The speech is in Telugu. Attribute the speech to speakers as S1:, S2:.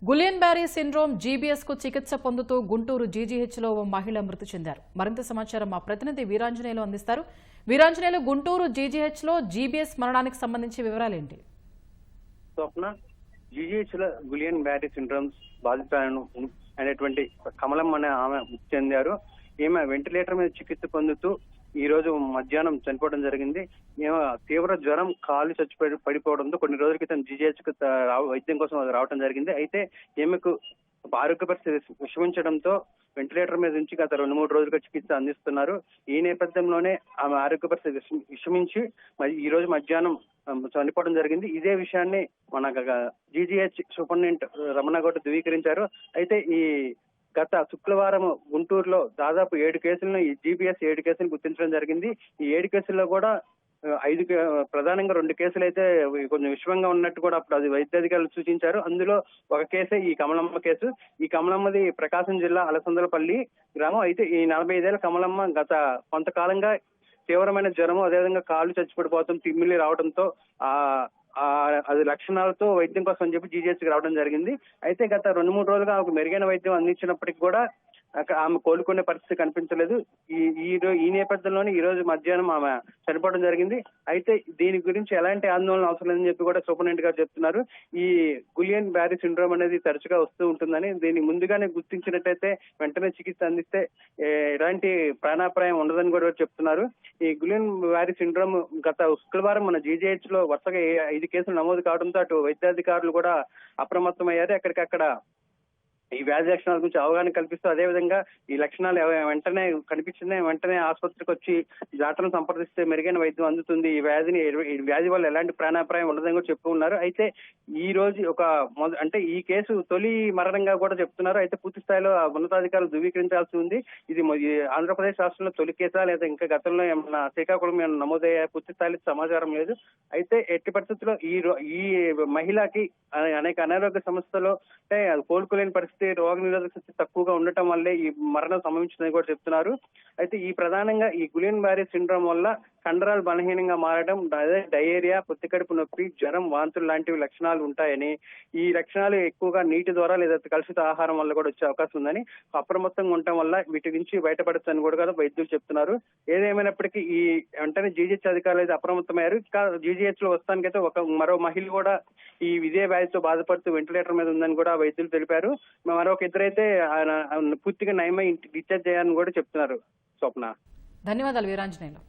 S1: గులియన్ బ్యారీ సిండ్రోమ్ జీబీఎస్ కు చికిత్స పొందుతూ గుంటూరు జీజీహెచ్లో ఓ మహిళ మృతి చెందారు. మరింత సమాచారం మా ప్రతినిధి వీరాంజనేయులు అందిస్తారు. వీరాంజనేయులు, గుంటూరు జీజీహెచ్లో జీబీఎస్ మరణానికి సంబంధించి వివరాలేంటి?
S2: స్వప్న, జీజీహెచ్ లో గులియన్ బ్యారీ సిండ్రోమ్స్ బాధితులను అనేటువంటి కమలం అనే ఆమె మృతి చెందారు. ఈమె వెంటిలేటర్ మీద చికిత్స పొందుతూ ఈ రోజు మధ్యాహ్నం చనిపోవడం జరిగింది. ఈమె తీవ్ర జ్వరం, కాలు పడిపోవడంతో కొన్ని రోజుల క్రితం జీజీహెచ్ కు వైద్యం కోసం రావడం జరిగింది. అయితే ఈమెకు ఆరోగ్య పరిస్థితి విషమించడంతో వెంటిలేటర్ మీద నుంచి గత 2-3 రోజులుగా చికిత్స అందిస్తున్నారు. ఈ నేపథ్యంలోనే ఆమె ఆరోగ్య పరిస్థితి విషమించి ఈ రోజు మధ్యాహ్నం చనిపోవడం జరిగింది. ఇదే విషయాన్ని మన జీజీహెచ్ సూపరింటెండెంట్ రమణగౌడ్ ధృవీకరించారు. అయితే ఈ గత శుక్రవారం గుంటూరులో దాదాపు 7 కేసులను ఈ జీబీఎస్ 7 కేసులు గుర్తించడం జరిగింది. ఈ 7 కేసుల్లో కూడా 5 ప్రధానంగా 2 కేసులు అయితే కొంచెం విషమంగా ఉన్నట్టు కూడా అప్పుడు అది వైద్యాధికారులు సూచించారు. అందులో ఒక కేసే ఈ కమలమ్మ కేసు. ఈ కమలమ్మది ప్రకాశం జిల్లా అలసందలపల్లి గ్రామం. అయితే ఈ 45 ఏళ్ల కమలమ్మ గత కొంతకాలంగా తీవ్రమైన జ్వరము, అదేవిధంగా కాళ్ళు చచ్చిపడిపోవడం, తిమ్మిలి రావడంతో అది లక్షణాలతో వైద్యం కోసం అని చెప్పి జీజీహెచ్ కి రావడం జరిగింది. అయితే గత 2-3 రోజులుగా ఆమెకు మెరుగైన వైద్యం అందించినప్పటికీ కూడా ఆమె కోలుకునే పరిస్థితి కనిపించలేదు. ఈ నేపథ్యంలోనే ఈ రోజు మధ్యాహ్నం ఆమె చనిపోవడం జరిగింది. అయితే దీని గురించి ఎలాంటి ఆందోళన అవసరం లేదని చెప్పి కూడా సూపరింటెండెంట్ గారు చెప్తున్నారు. ఈ గులియన్ బ్యారీ సిండ్రోమ్ అనేది తరచుగా వస్తూ ఉంటుందని, దీన్ని ముందుగానే గుర్తించినట్టయితే వెంటనే చికిత్స అందిస్తే ఎలాంటి ప్రాణాపాయం ఉండదని కూడా చెప్తున్నారు. ఈ గులియన్ బ్యారీ సిండ్రోమ్ గత శుక్రవారం మన జీజీహెచ్ లో వరుసగా 5 కేసులు నమోదు కావడంతో అటు వైద్యాధికారులు కూడా అప్రమత్తమయ్యారు. ఎక్కడికక్కడ ఈ వ్యాధి లక్షణాల గురించి అవగాహన కల్పిస్తూ, అదేవిధంగా ఈ లక్షణాలు వెంటనే కనిపించిన వెంటనే ఆసుపత్రికి వచ్చి డాక్టర్లను సంప్రదిస్తే మెరుగైన వైద్యం అందుతుంది. ఈ వ్యాధి వల్ల ఎలాంటి ప్రాణాపాయం ఉండదని కూడా చెప్తూ ఉన్నారు. అయితే ఈ రోజు అంటే ఈ కేసు తొలి మరణంగా కూడా చెప్తున్నారు. అయితే పూర్తి స్థాయిలో ఉన్నతాధికారులు ధృవీకరించాల్సి ఉంది. ఇది ఆంధ్రప్రదేశ్ రాష్ట్రంలో తొలి కేసా లేదా ఇంకా గతంలో ఏమన్నా శ్రీకాకుళం నమోదయ్యే పూర్తి స్థాయిలో సమాచారం లేదు. అయితే ఎట్టి పరిస్థితుల్లో ఈ మహిళకి అనేక అనారోగ్య సమస్యలు అంటే కోలుకోలేని పరిస్థితి, రోగ నిరోధక శక్తి తక్కువగా ఉండటం వల్లే ఈ మరణం సంభవించిందని కూడా చెప్తున్నారు. అయితే ప్రధానంగా ఈ గులియన్ బ్యారీ సిండ్రోమ్ వల్ల కండరాలు బలహీనంగా మారడం, డయేరియా, పొత్తికడుపు నొప్పి, జ్వరం, వాంతులు లాంటివి లక్షణాలు ఉంటాయని, ఈ లక్షణాలు ఎక్కువగా నీటి ద్వారా లేదా కలుషిత ఆహారం వల్ల కూడా వచ్చే అవకాశం ఉందని, అప్రమత్తంగా ఉండటం వల్ల వీటి నుంచి బయటపడచ్చని కూడా వైద్యులు చెప్తున్నారు. ఏదేమైనప్పటికీ ఈ వెంటనే జీజీహెచ్ అధికారులు అయితే అప్రమత్తమయ్యారు. జీజీహెచ్ లో వస్తానికైతే మరో మహిళ కూడా ఇదే వ్యాధితో బాధపడుతూ వెంటిలేటర్ మీద ఉందని కూడా వైద్యులు తెలిపారు. మరొక ఇద్దరైతే పూర్తిగా నయమై డిశ్చార్జ్ చేయాలని కూడా చెప్తున్నారు. స్వప్న,
S1: ధన్యవాదాలు వీరాంజనేయులు.